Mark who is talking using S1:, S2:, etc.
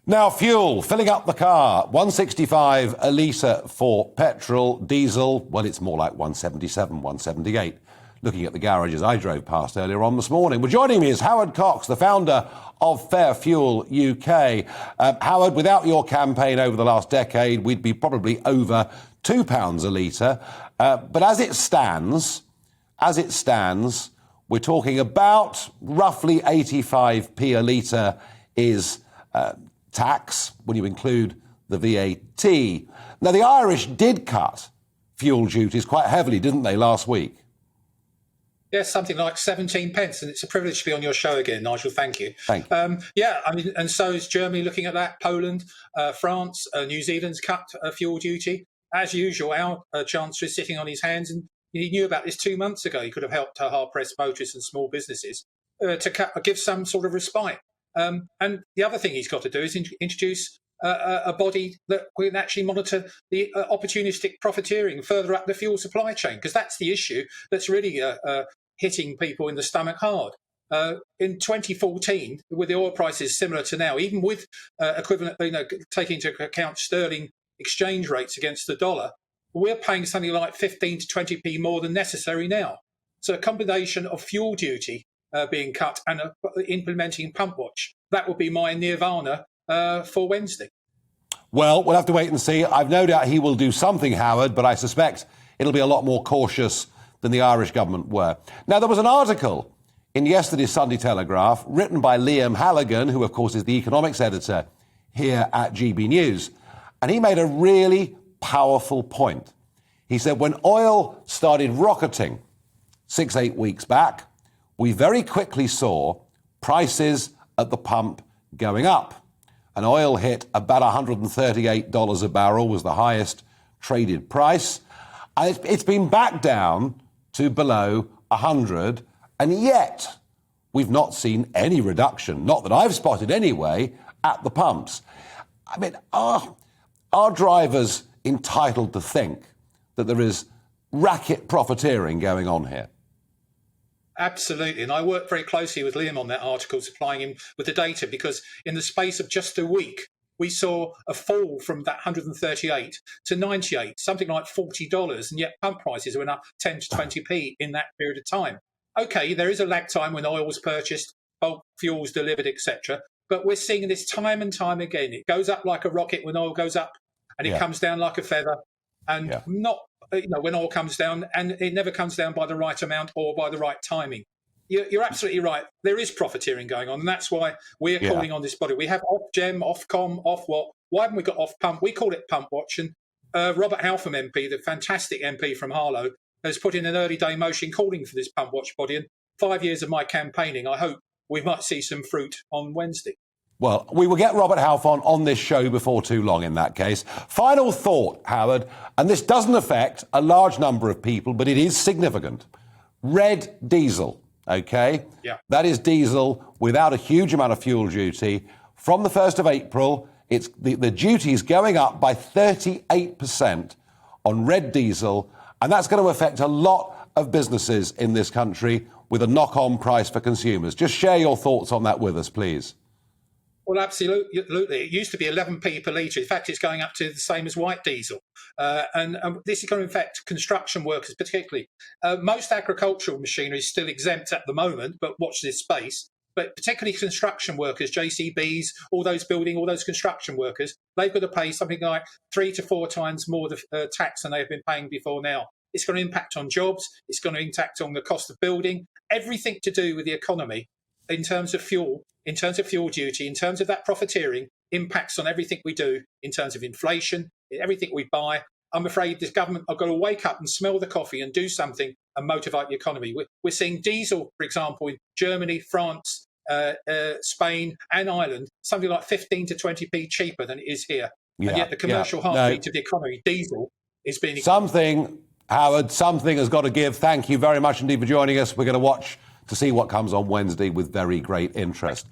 S1: Now, fuel, filling up the car, 165 a litre for petrol, diesel, well, it's more like 177, 178. Looking at the garages I drove past earlier on this morning. Well, joining me is Howard Cox, the founder of Fair Fuel UK. Howard, without your campaign over the last decade, we'd be probably over £2 a litre. But as it stands, we're talking about roughly 85p a litre is tax when you include the VAT. Now, the Irish did cut fuel duties quite heavily, didn't they, last week?
S2: Yes, something like 17 pence, and it's a privilege to be on your show again, Nigel. Thank you.
S1: Thank you.
S2: Yeah, I mean, and so is Germany looking at that, Poland, France, New Zealand's cut fuel duty. As usual, our Chancellor is sitting on his hands, and he knew about this 2 months ago. He could have helped hard-pressed motorists and small businesses to give some sort of respite. And the other thing he's got to do is introduce a body that can actually monitor the opportunistic profiteering further up the fuel supply chain, because that's the issue that's really hitting people in the stomach hard. In 2014, with the oil prices similar to now, even with equivalent, taking into account sterling exchange rates against the dollar, we're paying something like 15 to 20p more than necessary now. So a combination of fuel duty being cut and implementing pump watch, that would be my nirvana for Wednesday.
S1: Well, we'll have to wait and see. I've no doubt he will do something, Howard, but I suspect it'll be a lot more cautious than the Irish government were. Now, there was an article in yesterday's Sunday Telegraph written by Liam Halligan, who, of course, is the economics editor here at GBNews, and he made a really powerful point. He said when oil started rocketing 6-8 weeks back, we very quickly saw prices at the pump going up. And oil hit about $138 a barrel, was the highest traded price. And it's been back down to below 100, and yet we've not seen any reduction, not that I've spotted anyway, at the pumps. I mean, are drivers entitled to think that there is racket profiteering going on here?
S2: Absolutely. And I worked very closely with Liam on that article, supplying him with the data, because in the space of just a week, we saw a fall from that 138 to 98, something like $40, and yet pump prices went up 10 to 20p in that period of time. OK, there is a lag time when oil was purchased, bulk fuels delivered, etc. But we're seeing this time and time again. It goes up like a rocket when oil goes up, and it comes down like a feather. And not, when oil comes down, and it never comes down by the right amount or by the right timing. You're absolutely right. There is profiteering going on, and that's why we're calling on this body. We have off-gem, off-com, off-what. Why haven't we got off-pump? We call it pump watch. And Robert Halfam MP, the fantastic MP from Harlow, has put in an early day motion calling for this pump watch body. And 5 years of my campaigning, I hope we might see some fruit on Wednesday.
S1: Well, we will get Robert Halfon on this show before too long in that case. Final thought, Howard, and this doesn't affect a large number of people, but it is significant. Red diesel, OK?
S2: Yeah.
S1: That is diesel without a huge amount of fuel duty. From the 1st of April, it's the duty is going up by 38% on red diesel, and that's going to affect a lot of businesses in this country with a knock-on price for consumers. Just share your thoughts on that with us, please.
S2: Well, absolutely. It used to be 11p per litre. In fact, it's going up to the same as white diesel. And this is going to affect construction workers particularly. Most agricultural machinery is still exempt at the moment, but watch this space. But particularly construction workers, JCBs, all those construction workers, they've got to pay something like 3 to 4 times more tax than they've been paying before now. It's going to impact on jobs. It's going to impact on the cost of building. Everything to do with the economy in terms of fuel, in terms of fuel duty, in terms of that profiteering, impacts on everything we do in terms of inflation, everything we buy. I'm afraid this government are going to wake up and smell the coffee and do something and motivate the economy. We're seeing diesel, for example, in Germany, France, Spain and Ireland, something like 15 to 20p cheaper than it is here. And yet the commercial heartbeat of the economy, diesel, is being...
S1: Howard, something has got to give. Thank you very much indeed for joining us. We're going to watch to see what comes on Wednesday with very great interest.